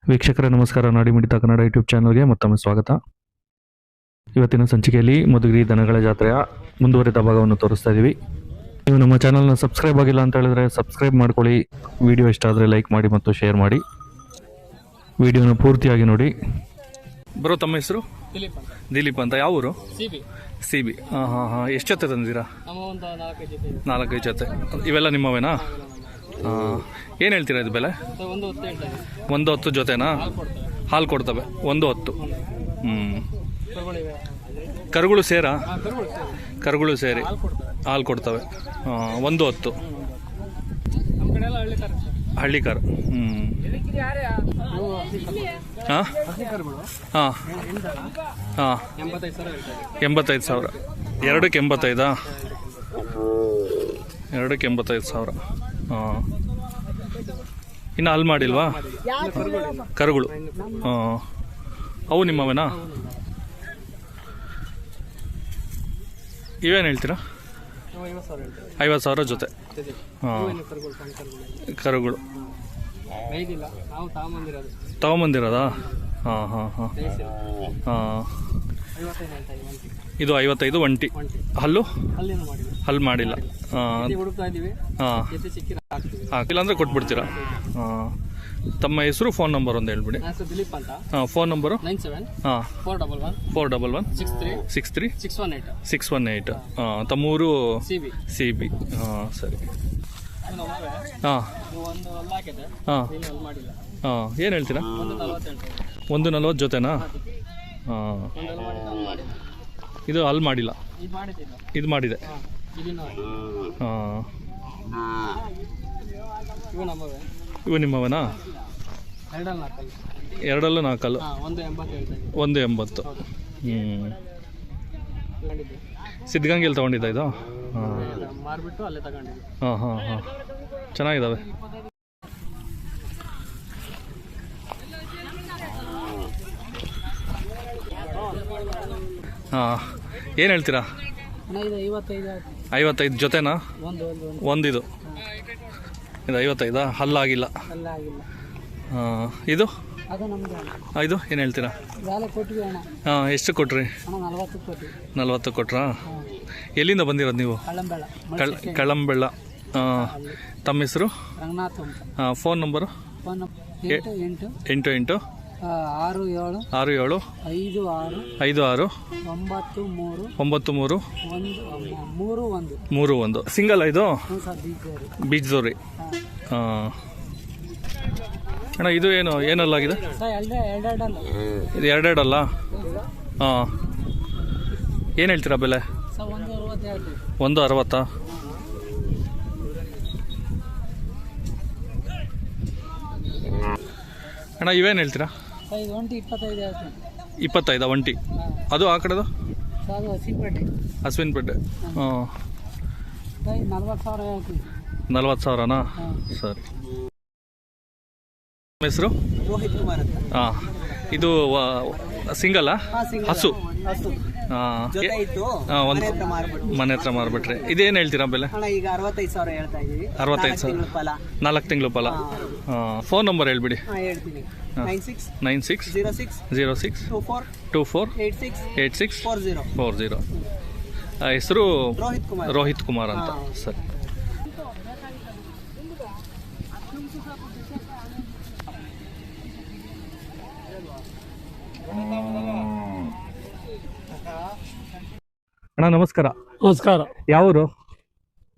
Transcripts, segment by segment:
ವೀಕ್ಷಕರೇ ನಮಸ್ಕಾರ. ನಾಡಿ ಮಿಡಿತ ಕನ್ನಡ ಯೂಟ್ಯೂಬ್ ಚಾನಲ್ಗೆ ಮತ್ತೊಮ್ಮೆ ಸ್ವಾಗತ. ಇವತ್ತಿನ ಸಂಚಿಕೆಯಲ್ಲಿ ಮಧುಗಿರಿ ದನಗಳ ಜಾತ್ರೆಯ ಮುಂದುವರಿದ ಭಾಗವನ್ನು ತೋರಿಸ್ತಾ ಇದ್ದೀವಿ. ನೀವು ನಮ್ಮ ಚಾನಲ್ನ ಸಬ್ಸ್ಕ್ರೈಬ್ ಆಗಿಲ್ಲ ಅಂತ ಹೇಳಿದ್ರೆ ಸಬ್ಸ್ಕ್ರೈಬ್ ಮಾಡ್ಕೊಳ್ಳಿ. ವಿಡಿಯೋ ಇಷ್ಟ ಆದರೆ ಲೈಕ್ ಮಾಡಿ ಮತ್ತು ಶೇರ್ ಮಾಡಿ. ವಿಡಿಯೋನ ಪೂರ್ತಿಯಾಗಿ ನೋಡಿ. ಬರೋ ತಮ್ಮ ಹೆಸರು ದಿಲೀಪ್ ಅಂತ. ಯಾವ ಊರು? CB. ಹಾಂ. ಎಷ್ಟು ಜೊತೆ ತಂದಿದ್ದೀರಾ? 4-5 ಜೊತೆ. ಇವೆಲ್ಲ ನಿಮ್ಮವೇನಾ? ಏನು ಹೇಳ್ತೀರಾ ಇದು ಬೆಲೆ? 110 ಜೊತೆನಾ? ಹಾಲು ಕೊಡ್ತವೆ 110. ಕರುಗಳು ಸೇರಾ? ಕರುಗಳು ಸೇರಿ ಹಾಲು ಕೊಡ್ತವೆ 110. ಹಳ್ಳಿ ಕಾರು. ಹಾಂ 85,000. ಎರಡಕ್ಕೆ 85? ಎರಡಕ್ಕೆ 85,000. ಹಾಂ. ಇನ್ನು ಅಲ್ಲಿ ಮಾಡಿಲ್ವಾ? ಕರುಗಳು. ಅವು ನಿಮ್ಮವೇನಾ? ಇವೇನು ಹೇಳ್ತೀರಾ? 50,000 ಜೊತೆ. ಹಾಂ. ಕರುಗಳು ತಗೊಂಬಂದಿರೋದಾ? ಹಾಂ. ಇದು 55 ಒಂಟಿ. ಹಲ್ಲು ಮಾಡಿಲ್ಲ. ಹಾಂ. ಇಲ್ಲಾಂದ್ರೆ ಕೊಟ್ಬಿಡ್ತೀರಾ? ಹಾಂ. ತಮ್ಮ ಹೆಸರು, ಫೋನ್ ನಂಬರ್ ಒಂದು ಹೇಳ್ಬಿಡಿ. ಹಾಂ. Phone number? 97 411 63 618. ಹಾಂ. ತಮ್ಮೂರು? CB. ಹಾಂ, ಸರಿ. ಹಾಂ. ಏನು ಹೇಳ್ತೀರಾ? 140 ಜೊತೆನಾ? ಹಾಂ. ಇದು ಅಲ್ಲಿ ಮಾಡಿಲ್ಲ, ಇದು ಮಾಡಿದೆ. ಹಾಂ. ಇವು ನಿಮ್ಮವನಾ? ಎರಡಲ್ಲೂ 4. 180. ಸಿದ್ಧಗಂಗೆಯಲ್ಲಿ ತೊಗೊಂಡಿದ್ದ ಇದು? ಹಾಂ. ಚೆನ್ನಾಗಿದ್ದಾವೆ. ಹಾಂ. ಏನು ಹೇಳ್ತೀರಾ? 55 ಜೊತೆನಾ? ಒಂದಿದು 55. ಹಲ್ಲಾಗಿಲ್ಲ. ಹಾಂ. ಇದು ಏನು ಹೇಳ್ತೀರಾ? ಹಾಂ. ಎಷ್ಟು ಕೊಟ್ರಿ? 40 ಕೊಟ್ರಾ? ಎಲ್ಲಿಂದ ಬಂದಿರೋದು ನೀವು? ಕಳ್ಳಂಬೆಳ್ಳ. ಹಾಂ. ತಮ್ಮ ಹೆಸರು? ಹಾಂ. Phone number? 88 67 56 93 31. ಸಿಂಗಲ್ ಇದು? ಬೀಜದೋರಿ. ಹಾಂ. ಅಣ್ಣ ಇದು ಏನಲ್ಲಾಗಿದೆ? ಇದು 2 ಅಲ್ಲ? ಹಾಂ. ಏನು ಹೇಳ್ತೀರಾ ಬೆಲೆ? 160. ಅಣ್ಣ ಇವೇನು ಹೇಳ್ತೀರಾ? 25 ಒಂಟಿ. ಅದು ಆ ಕಡೆದು? ಅಶ್ವಿನ್ಪೇಟೆ. ಹಾಂ. 40,000ನಾ? ಸರಿ. ಹೆಸರು? ಹಾಂ. ಇದು ಸಿಂಗಲ್ಲಾ? ಹಸು? ಹಾಂ. ಮನೆ ಹತ್ರ ಮಾರ್ಬಿಟ್ರೆ ಇದೇನು ಹೇಳ್ತೀರಾ ಬೆಲೆ? 65,000. 4 ತಿಂಗಳು ಫಲ. ಹಾಂ. ಫೋನ್ ನಂಬರ್ ಹೇಳ್ಬಿಡಿ. 96 06 24 86 40. ಹೆಸರು? ರೋಹಿತ್ ಕುಮಾರ್ ಅಂತ. ಸರಿ. ಅಣ್ಣ ನಮಸ್ಕಾರ. ಯಾವೂರು?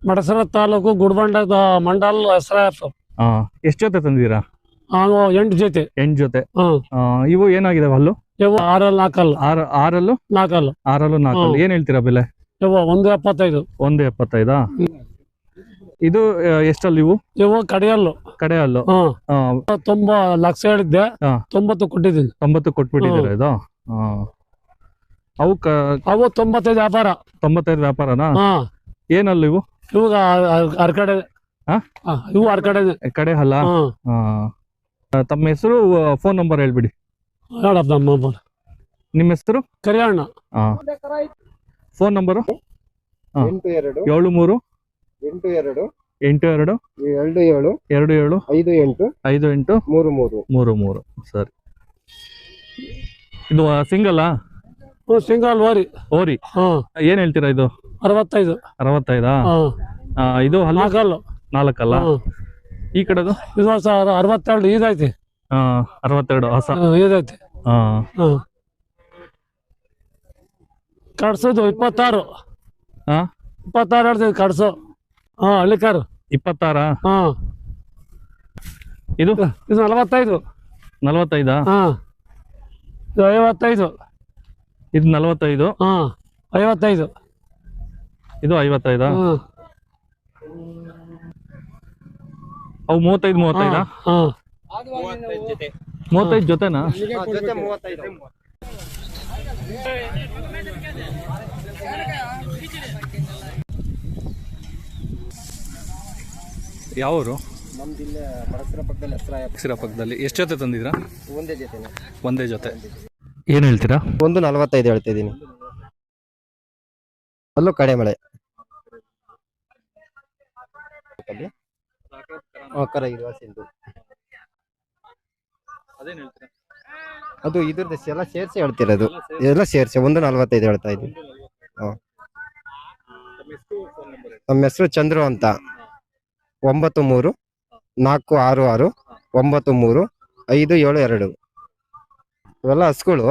ಮಡಸರ ತಾಲೂಕು ಗುಡ್ಬಂಡದ ಮಂಡಲ್ ಹೆಸರಾಯ್ತು. ಹಾಂ. ಎಷ್ಟು ಜೊತೆ ತಂದಿದ್ದೀರಾ? 8 ಜೊತೆ. 8 ಜೊತೆ. ಇವು ಏನಾಗಿದಾವೆ ಹಲ್ಲು? 6 ಆರಲ್ಲೂ 4. ಏನು ಹೇಳ್ತೀರಾ ಬೆಲೆ? 175. 175. ಇದು ಎಷ್ಟಲ್ಲಿ ಇವು? ಕಡೆ ಹಲ್ಲು. 90 ಲಕ್ಷ ಹೇಳಿದ್ದೆ. 90 ಕೊಟ್ಟಿದ್ದೀನಿ. 90 ಕೊಟ್ಬಿಟ್ಟಿದ್ದೀರಾ ಇದು? ಅವು 95 ವ್ಯಾಪಾರ. 95 ವ್ಯಾಪಾರನಾ? ಏನಲ್ಲ ಇವು? ಇವಾಗ ಅರ್ಕಡೆ. ಇವು ಅರ್ಕಡೆ ಕಡೆ ಹಲ್ಲ. ತಮ್ಮ ಹೆಸರು, ಫೋನ್ ನಂಬರ್ ಹೇಳ್ಬಿಡಿ. ನಿಮ್ಮ ಹೆಸರು? ಕರಿಯಣ್ಣ. Phone number? 82 73 82 82 27 27 58 58 33. 33. ಸರಿ. ಇದು ಸಿಂಗಲ್ಲಾ? ಸಿಂಗಲ್ ಓರಿ. ಓರಿ. ಹಾ ಏನ್ ಹೇಳ್ತೀರಾ ಇದು? 65. 65. ಹಾ ಇದು ಹಲ್ಲು? ನಾಲ್ಕಲ್ಲು. 4 ಅಲ್ಲ? ಈ ಕಡೆದು? ಇದು 62 ಇದೈತಿ. 62 ಹೊಸ. ಇದೈತಿ. ಹಾ ಕಡ್ಸೋದು 26. ಹಾ 26 ಹೇಳ್ತೀವಿ ಕಡ್ಸು. ಹಳ್ಳಿಕಾರು. 26. ಹಾ ಇದು ಇದು 45. 45. ಹಾ ಇದು 55. ಇದು 45. ಹಾ 55. ಇದು 55. ಹಾ ಅವು 35. ಹಾ 35 ಜೊತೆನಾ? ಜೊತೆ 35. ಯಾವರು? ನಮ್ದಿಲ್ಲ ಮಡಸರ ಪಕ್ಕದಲ್ಲಿ ಅಕ್ಷರ ಪಕ್ಕದಲ್ಲಿ. ಎಷ್ಟು ಜೊತೆ ತಂದಿದ್ರಾ? ಒಂದೇ ಜೊತೆ. ಒಂದೇ ಜೊತೆ. ಏನು ಹೇಳ್ತೀರಾ? 145 ಹೇಳ್ತಾ ಇದ್ದೀನಿ. ಅಲ್ಲೂ ಕಡೆ ಮಳೆ. ಕರ ಇದು ಹಸಿಂದು. ಅದು ಇದ್ರದ್ದು ಎಲ್ಲ ಸೇರಿಸಿ ಹೇಳ್ತಿರೋದು. ಎಲ್ಲ ಸೇರಿಸಿ 145 ಹೇಳ್ತಾ ಇದ್ದೀನಿ. ನಮ್ಮ ಹೆಸರು ಚಂದ್ರು ಅಂತ. 93 466 93 572. ಇವೆಲ್ಲ ಹಸುಗಳು.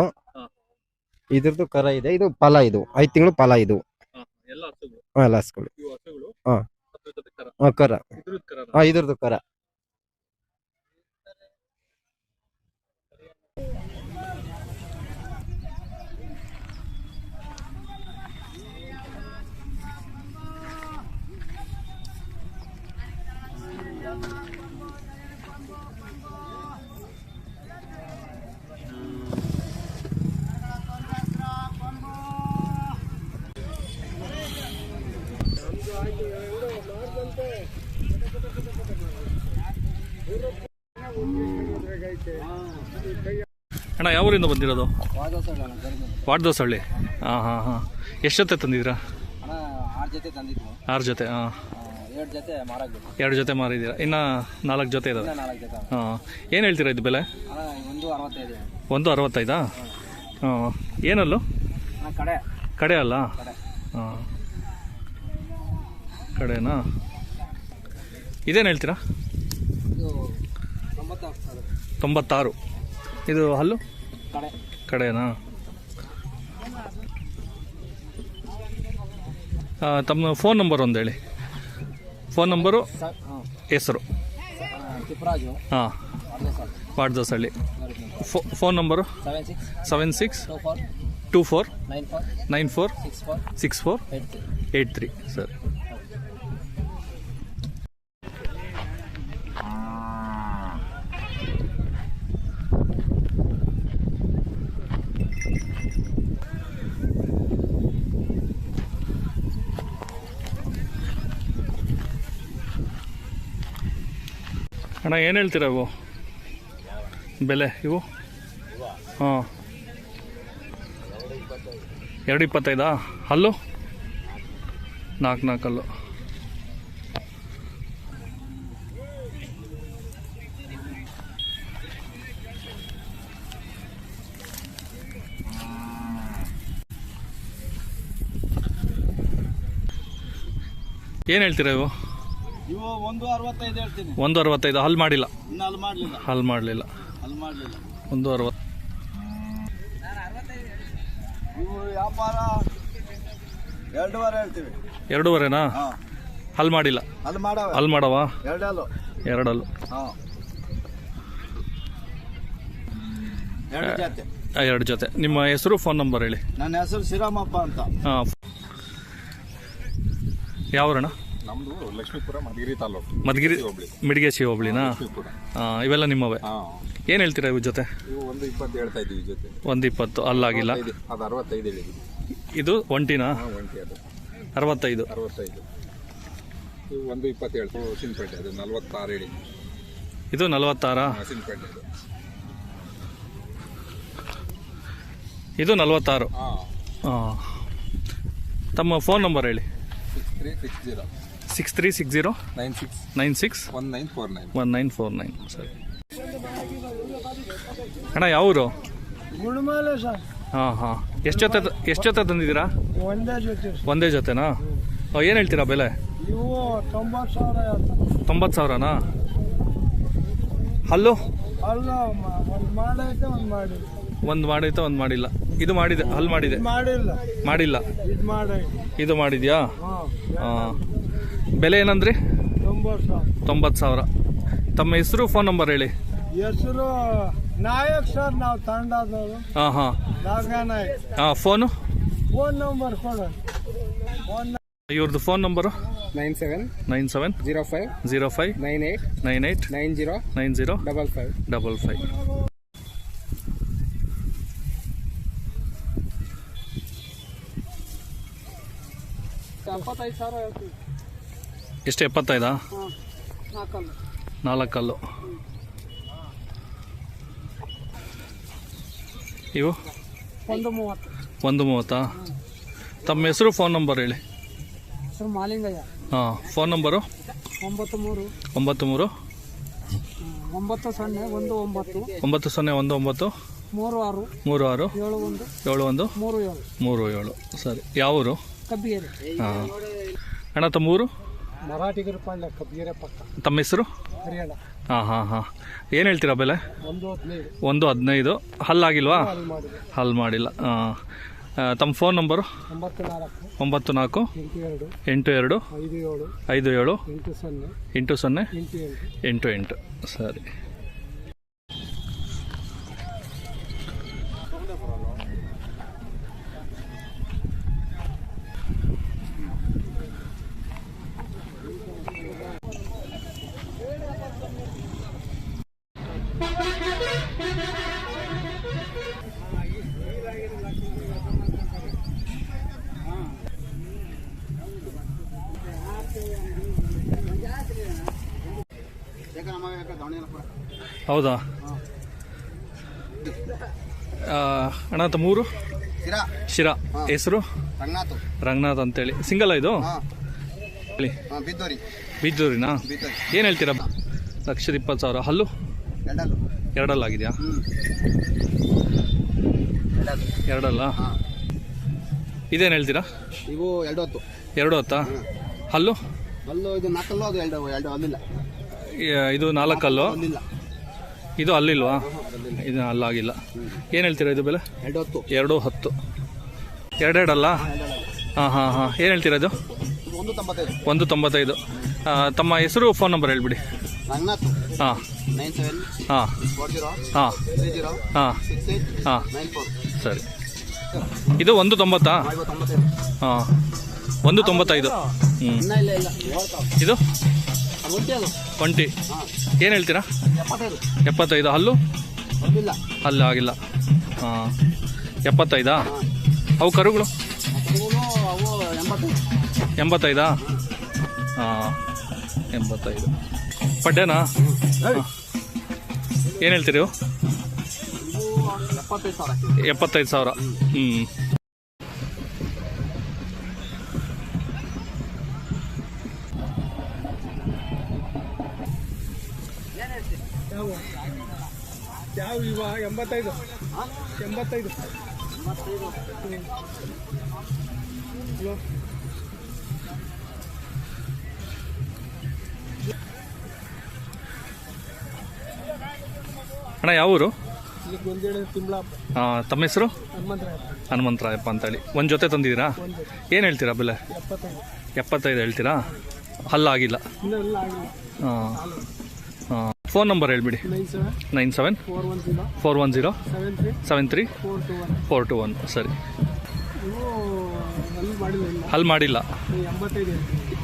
ಇದ್ರದ್ದು ಕರ ಇದೆ. ಇದು ಫಲ. ಇದು 5 ತಿಂಗಳು ಫಲ. ಇದು ಎಲ್ಲ ಹಸುಗಳು. ಕರ. ಇದ್ರದ್ದು ಕರ. ಅಣ್ಣ ಯಾವ ಊರಿಂದ ಬಂದಿರೋದು? ವಾಡ್ದೋಸಹಳ್ಳಿ. ಹಾಂ ಹಾಂ ಹಾಂ. ಎಷ್ಟು ಜೊತೆ ತಂದಿದ್ದೀರಾ? 6 ಜೊತೆ ತಂದಿದ್ವು. 6 ಜೊತೆ. ಹಾಂ 2 ಜೊತೆ ಮಾರಾಕ್ಬೇಕು. 2 ಜೊತೆ ಮಾರಿದ್ದೀರಾ. ಇನ್ನು 4 ಜೊತೆ ಇದಾವೆ. 4 ಜೊತೆ. ಹಾಂ ಏನು ಹೇಳ್ತೀರಾ ಇದು ಬೆಲೆ? 165. 165. ಹಾಂ ಏನಲ್ಲೂ? ಕಡೆ. ಕಡೆ ಅಲ್ಲ? ಹಾಂ ಕಡೆನಾ? ಇದೇನು ಹೇಳ್ತೀರಾ? ಇದು 96. ಇದು ಹಲ್ಲು? ಕಡೆ. ಕಡೆನಾ? ತಮ್ಮ ಫೋನ್ ನಂಬರ್ ಒಂದು ಹೇಳಿ. ಫೋನ್ ನಂಬರು, ಹೆಸರು. ತಿಪ್ಪರಾಜು. ಹಾಂ ವಾಡ್ದೋಸಹಳ್ಳಿ. Phone number 76 24 94 64 83. ಸರಿ. ಅಣ್ಣ ಏನು ಹೇಳ್ತೀರಾ ಇವು ಬೆಲೆ? ಇವು ಹಾಂ 225. ಹಲ್ಲು 4 ಹಲ್ಲು. ಏನು ಹೇಳ್ತೀರಾ ಇವು? ಇವು 165 ಹೇಳ್ತೀನಿ. 165. ಹಲ್ ಮಾಡಿಲ್ಲ? ಹಲ್ ಮಾಡಲಿಲ್ಲ. 160. ಇವು ವ್ಯಾಪಾರ 2.5 ಹೇಳ್ತೀವಿ. 2.5ನಾ? ಹಲ್ ಮಾಡಿಲ್ಲ? ಹಲ್ ಮಾಡವ? 2 ಹಲ್ಲು. 2 ಜೊತೆ. ನಿಮ್ಮ ಹೆಸರು, ಫೋನ್ ನಂಬರ್ ಹೇಳಿ. ನನ್ನ ಹೆಸರು ಶ್ರೀರಾಮಪ್ಪ ಅಂತ. ಹಾಂ ಯಾವೂರಣ್ಣ? ನಮ್ದು ಲಕ್ಷ್ಮೀಪುರ, ಮಧುಗಿರಿ ತಾಲೂಕು, ಮಧುಗಿರಿ ಮಿಡಿಗೇಶಿ ಹೋಬಳಿನಾ? ಇವೆಲ್ಲ ನಿಮ್ಮವೇ. ಏನು ಹೇಳ್ತೀರಾ ಇವು ಜೊತೆ? ಇವು 120 ಹೇಳ್ತಾ ಇದ್ದೀವಿ ಜೊತೆ. 120 ಅಲ್ಲಾಗಿಲ್ಲ. ಅದು 65 ಹೇಳಿದ್ವಿ. ಇದು ಒಂಟಿನಾ? ಒಂಟಿ. ಅದು 65. ಇವು 120 ಹೇಳ್ತೀವಿ. ಸಿನ್ಪೇಟೆ ಅದು 46 ಹೇಳಿ. ಇದು 46. ಸಿನ್ಪೇಟೆ ಅದು. ಇದು 46. ಹಾಂ. ತಮ್ಮ ಫೋನ್ ನಂಬರ್ ಹೇಳಿ. 6360 6360 96 96 1949 1949 ಸರಿ. ಅಣ್ಣ ಯಾವ ಊರು? ಗುಣಮಾಲೆ ಸರ್, ಹಾಂ ಹಾಂ. ಎಷ್ಟು ಜೊತೆ ತಂದಿದ್ದೀರಾ? ಒಂದೇ ಜೊತೆ. ಒಂದೇ ಜೊತೆನಾ? ಏನು ಹೇಳ್ತೀರಾ ಬೆಲೆ? ಇವು 90,000. 90,000ನಾ? ಹಲ್ಲು ಅಲ್ಲ, ಒಂದು ಮಾಡೈತೆ ಒಂದು ಮಾಡಿ. ಒಂದು ಮಾಡೈತೆ ಒಂದು ಮಾಡಿಲ್ಲ. ಇದು ಮಾಡಿದೆ, ಹಲ್ಲು ಮಾಡಿದೆ? ಮಾಡಿಲ್ಲ. ಇದು ಮಾಡೈತೆ. ಇದು ಮಾಡಿದ್ಯಾ? ಹಾಂ. ಬೆಲೆ ಏನಂದ್ರಿ? 90,000. ತಮ್ಮ ಹೆಸರು, ಫೋನ್ ನಂಬರ್ ಹೇಳಿ. ಹೆಸರು ನಾಯಕ್ ಸರ್, ನಾವು ತಂಡದವರು. ಹಾಂ ಹಾಂ ನಾಯಕ್. ಹಾಂ. ಫೋನ್ ನಂಬರ್ ಕೊಡು. ಇವ್ರದ್ದು ಫೋನ್ ನಂಬರು 97 97 05 05 98 98 90 90 55 55. ಎಷ್ಟು? 75? 4 ಕಲ್ಲು. ಇವು 130. ತಮ್ಮ ಹೆಸರು, ಫೋನ್ ನಂಬರ್ ಹೇಳಿ. ಸರ್ ಮಾಲಿಂಗಯ್ಯ. ಹಾಂ. Phone number 93 93 9019 9019 36 36 71 71 37. 37. ಸರಿ. ಯಾವ ಊರು? ಕಬ್ಬಿಗೆರೆ. ಹಾಂ. ಅಣ್ಣ ತಮ್ಮ ಊರು? ಮರಾಠಿಗರ ಪಾಳ್ಯ, ಕಬ್ಬಿಗೆರೆ ಪಕ್ಕ. ತಮ್ಮ ಹೆಸರು? ಹರಿಯಾಣ. ಹಾಂ ಹಾಂ ಹಾಂ. ಏನು ಹೇಳ್ತೀರಾ ಬೆಲೆ? 115. 115. ಹಲ್ಲಾಗಿಲ್ವಾ? ಮಾಡಿದೆ. ಹಲ್ಲು ಮಾಡಿಲ್ಲ. ಹಾಂ. ತಮ್ಮ ಫೋನ್ ನಂಬರು? 94 82 57 80 88. ಸರಿ. ಹೌದಾ? ಅಣ್ಣ ತಮ್ಮೂರು? ಶಿರಾ. ಹೆಸರು? ರಂಗನಾಥ್ ಅಂತೇಳಿ. ಸಿಂಗಲ್ ಇದು? ಹೇಳಿ. ಬಿದ್ದೂರಿನಾ? ಏನು ಹೇಳ್ತೀರಾ? 1,20,000. ಹಲ್ಲು ಎರಡಲ್ಲಾಗಿದೆಯಾ? ಎರಡಲ್ಲ. ಇದೇನು ಹೇಳ್ತೀರಾ? ಇವು 2 ಹಲ್ಲು? ಇದು 4 ಅದು 2 ಅಲ್ಲಿಲ್ಲ. ಇದು 4 ಕಲ್ಲು. ಇದು ಅಲ್ಲಿಲ್ವಾ? ಇದು ಅಲ್ಲಾಗಿಲ್ಲ. ಏನು ಹೇಳ್ತೀರಾ ಇದು ಬೆಲೆ? 210. 2 ಅಲ್ಲ? ಹಾಂ ಹಾಂ ಹಾಂ. ಏನು ಹೇಳ್ತೀರಾ ಇದು? 195. ತಮ್ಮ ಹೆಸರು, ಫೋನ್ ನಂಬರ್ ಹೇಳ್ಬಿಡಿ. ಹಾಂ ಹಾಂ ಹಾಂ ಹಾಂ ಹಾಂ. ಸರಿ. ಇದು 190? ಹಾಂ. 195. ಹ್ಞೂ. ಇದು 20. ಏನು ಹೇಳ್ತೀರಾ? 75. ಹಲ್ಲು? ಹಲ್ಲು ಆಗಿಲ್ಲ. ಹಾಂ. 75. ಅವು ಕರುಗಳು? 85. ಹಾಂ. 85. ಪಡ್ಡೆನಾ? ಏನು ಹೇಳ್ತೀರಿ? 75,000. ಹ್ಞೂ. ಯಾವ ಇವ 85. ಅಣ್ಣ ಯಾವ ಊರು? ತಿಮ್ಲಾಪ್. ಹಾಂ. ತಮ್ಮ ಹೆಸರು? ಹನುಮಂತರಾಯಪ್ಪ ಅಂತೇಳಿ. ಒಂದು ಜೊತೆ ತಂದಿದ್ದೀರಾ? ಏನು ಹೇಳ್ತೀರಾ ಬೆಲೆ? 75 ಹೇಳ್ತೀರಾ? ಹಲ್ಲಾಗಿಲ್ಲ. ಹಾಂ ಹಾಂ. ಫೋನ್ ನಂಬರ್ ಹೇಳ್ಬಿಡಿ. 97 410 73 421. ಸರಿ. ಹಲ್ಲು ಮಾಡಿಲ್ಲ.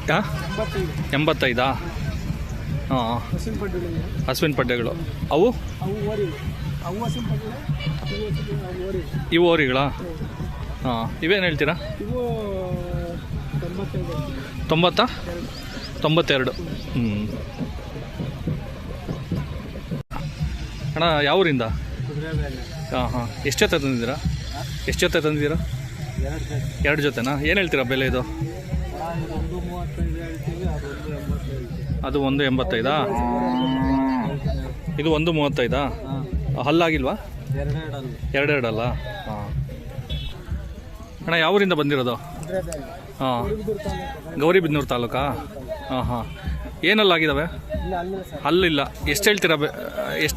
ಹಾಂ. 85. ಹಾಂ. ಹಸುವಿನ ಪಡ್ಡೆಗಳು. ಅವು ಇವು ಓರಿಗಳಾ? ಹಾಂ. ಇವೇನು ಹೇಳ್ತೀರಾ? 90? 92. ಹ್ಞೂ. ಅಣ್ಣ ಯಾವ ಊರಿಂದ? ಹಾಂ ಹಾಂ. ಎಷ್ಟು ಜೊತೆ ತಂದಿದ್ದೀರಾ? 2 ಜೊತೆನಾ? ಏನು ಹೇಳ್ತೀರಾ ಬೆಲೆ ಇದು? ಅದು 1.85. ಇದು 1.35. ಹಲ್ಲಾಗಿಲ್ವಾ? ಎರಡೆರಡಲ್ಲ. ಹಾಂ ಅಣ್ಣ, ಯಾವ ಊರಿಂದ ಬಂದಿರೋದು? ಹಾಂ, ಗೌರಿಬಿದನೂರು ತಾಲೂಕಾ? ಹಾಂ ಹಾಂ. ಏನಲ್ಲಾಗಿದ್ದಾವೆ? ಹಲ್ಲಿಲ್ಲ. ಎಷ್ಟು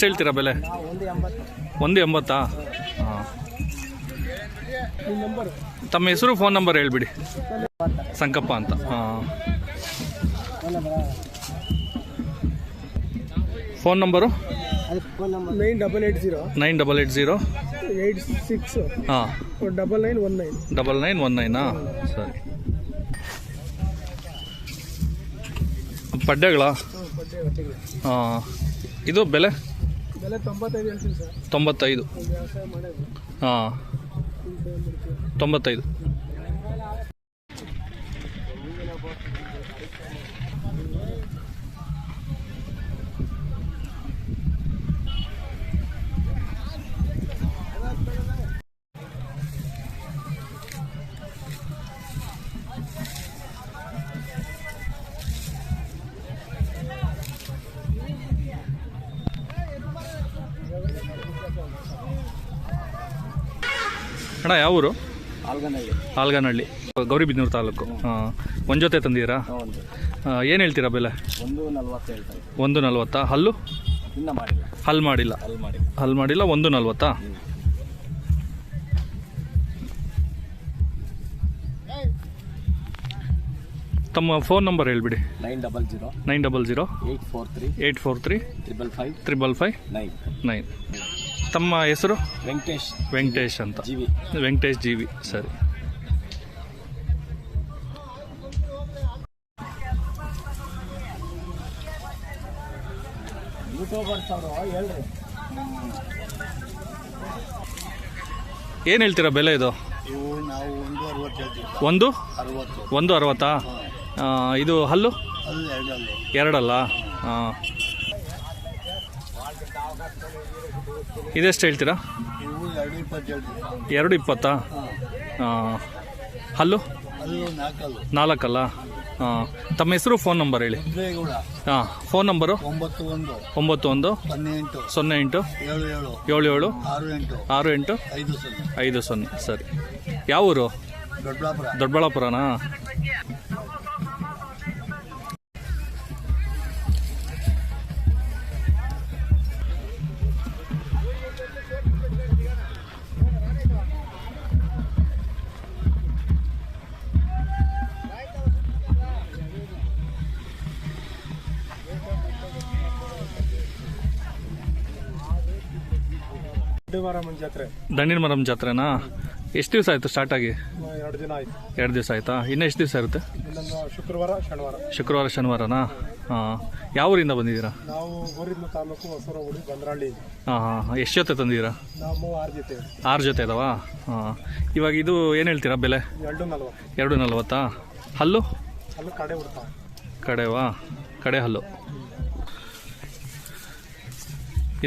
ಹೇಳ್ತೀರಾ ಬೆಲೆ? 1.80. ಹಾಂ. ತಮ್ಮ ಹೆಸರು, ಫೋನ್ ನಂಬರ್ ಹೇಳ್ಬಿಡಿ. ಸಂಕಪ್ಪ ಅಂತ. ಹಾಂ. ಫೋನ್ ನಂಬರು 9880 9880 ಹಾಂ 9919. ಸರಿ. ಪಡ್ಡೆಗಳಾ? ಹಾಂ. ಇದು ಬೆಲೆ 95 ಹೇಳ್ತೀನಿ ಸರ್. 95. ವ್ಯವಸಾಯ ಮಾಡೋದು. ಹಾಂ 95. ಅಣ್ಣ, ಯಾವ ಊರು? ಆಲ್ಗನಹಳ್ಳಿ, ಗೌರಿಬಿದನೂರು ತಾಲೂಕು. ಹಾಂ. ಒಂದು ಜೊತೆ ತಂದಿದ್ದೀರಾ? ಏನು ಹೇಳ್ತೀರಾ ಬೆಲೆ? 140. ಹಲ್ಲು? ಹಲ್ ಮಾಡಿಲ್ಲ. 140. ತಮ್ಮ ಫೋನ್ ನಂಬರ್ ಹೇಳ್ಬಿಡಿ. 900 843 555 9. ತಮ್ಮ ಹೆಸರು? ವೆಂಕಟೇಶ್ ಅಂತ. ವೆಂಕಟೇಶ್ ಜೀವಿ. ಸರಿ. ಏನು ಹೇಳ್ತೀರಾ ಬೆಲೆ ಇದು? 160. ಇದು ಹಲ್ಲು? 2 ಹಾಂ. ಇದೆಷ್ಟು ಹೇಳ್ತೀರಾ? 220. ಹಲ್ಲು? 4. ಹಾಂ. ತಮ್ಮ ಹೆಸರು, ಫೋನ್ ನಂಬರ್ ಹೇಳಿ. ಹಾಂ. Phone number 91 08 77 68 50. ಸರಿ. ಯಾವ ಊರು? ದೊಡ್ಡಬಳ್ಳಾಪುರನಾ? ದಂಡಿನಮರಂ ಜಾತ್ರೆನಾ? ಎಷ್ಟು ದಿವಸ ಆಯಿತು ಸ್ಟಾರ್ಟ್ ಆಗಿ? 2 ದಿನ ಆಯ್ತು. 2 ದಿವಸ ಆಯ್ತಾ? ಇನ್ನು ಎಷ್ಟು ದಿವಸ ಇರುತ್ತೆ? ಶುಕ್ರವಾರ ಶನಿವಾರನಾ? ಹಾಂ. ಯಾವ ಊರಿಂದ ಬಂದಿದ್ದೀರಾ? ನಾವು ಗೌರಿಬಿದನೂರು ತಾಲೂಕು ಹೊಸೂರು ಬಂದ್ರಳ್ಳಿ. ಹಾಂ ಹಾಂ. ಎಷ್ಟು ಜೊತೆ ತಂದಿದ್ದೀರಾ? ನಾವು 6 ಜೊತೆ. 6 ಜೊತೆ ಇದಾವಾ? ಹಾಂ. ಇವಾಗ ಇದು ಏನು ಹೇಳ್ತೀರಾ ಬೆಲೆ? 240. ಹಲ್ಲು? ಕಡೆ ಹುಡ್ತಾ ಕಡೆವಾ? ಕಡೆ ಹಲ್ಲು.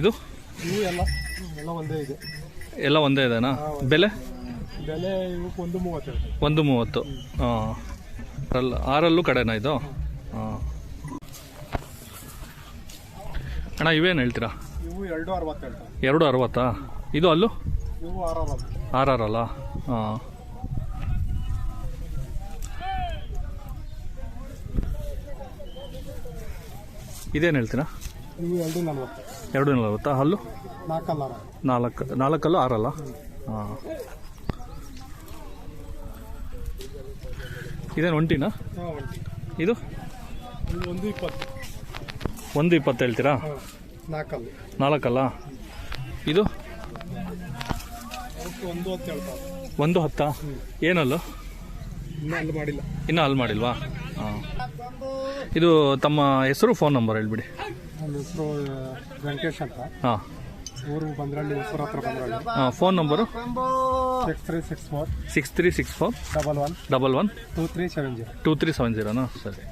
ಇದು ಇವು ಎಲ್ಲ ಒಂದೇ ಇದೆ. ಎಲ್ಲ ಒಂದೇ ಇದೆನಾ? ಬೆಲೆ ಇವಕ್ಕೆ 130. 130. ಹಾಂ. 6 ಕಡೆನಾ ಇದು? ಹಾಂ. ಅಣ್ಣ, ಇವೇನು ಹೇಳ್ತೀರಾ? ಇವು 260 ಹೇಳ್ತಾರೆ. 260. ಇದು ಅಲ್ಲು? ಇವು 660. 6 ಹಾಂ. ಇದೇನು ಹೇಳ್ತೀರಾ? ಇವು 240. 240. ಹಲ್ಲು? 4 6. ಹಾಂ. ಇದೇನು ಒಂಟಿನಾ? ಇದು 120 ಹೇಳ್ತೀರಾ? 4. ಇದು 110. ಏನಲ್ಲು? ಇನ್ನೂ ಅಲ್ಲಿ ಮಾಡಿಲ್ವಾ? ಹಾಂ. ಇದು ತಮ್ಮ ಹೆಸರು, ಫೋನ್ ನಂಬರ್ ಹೇಳ್ಬಿಡಿ. ನನ್ನ ಹೆಸರು ವೆಂಕಟೇಶ್ ಅಂತ. ಹಾಂ. ಊರು ಬಂದ್ರಳ್ಳಿ, ಹೊಸೂರು ಹತ್ರ ಬಂದ್ರಳ್ಳಿ. ಹಾಂ. Phone number 6364 11 2370. ಸರಿ.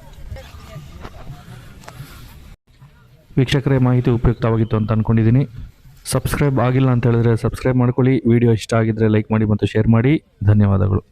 ವೀಕ್ಷಕರೇ, ಮಾಹಿತಿ ಉಪಯುಕ್ತವಾಗಿತ್ತು ಅಂತ ಅಂದ್ಕೊಂಡಿದ್ದೀನಿ. ಸಬ್ಸ್ಕ್ರೈಬ್ ಆಗಿಲ್ಲ ಅಂತ ಹೇಳಿದ್ರೆ ಸಬ್ಸ್ಕ್ರೈಬ್ ಮಾಡ್ಕೊಳ್ಳಿ. ವಿಡಿಯೋ ಇಷ್ಟ ಆಗಿದ್ದರೆ ಲೈಕ್ ಮಾಡಿ ಮತ್ತು ಶೇರ್ ಮಾಡಿ. ಧನ್ಯವಾದಗಳು.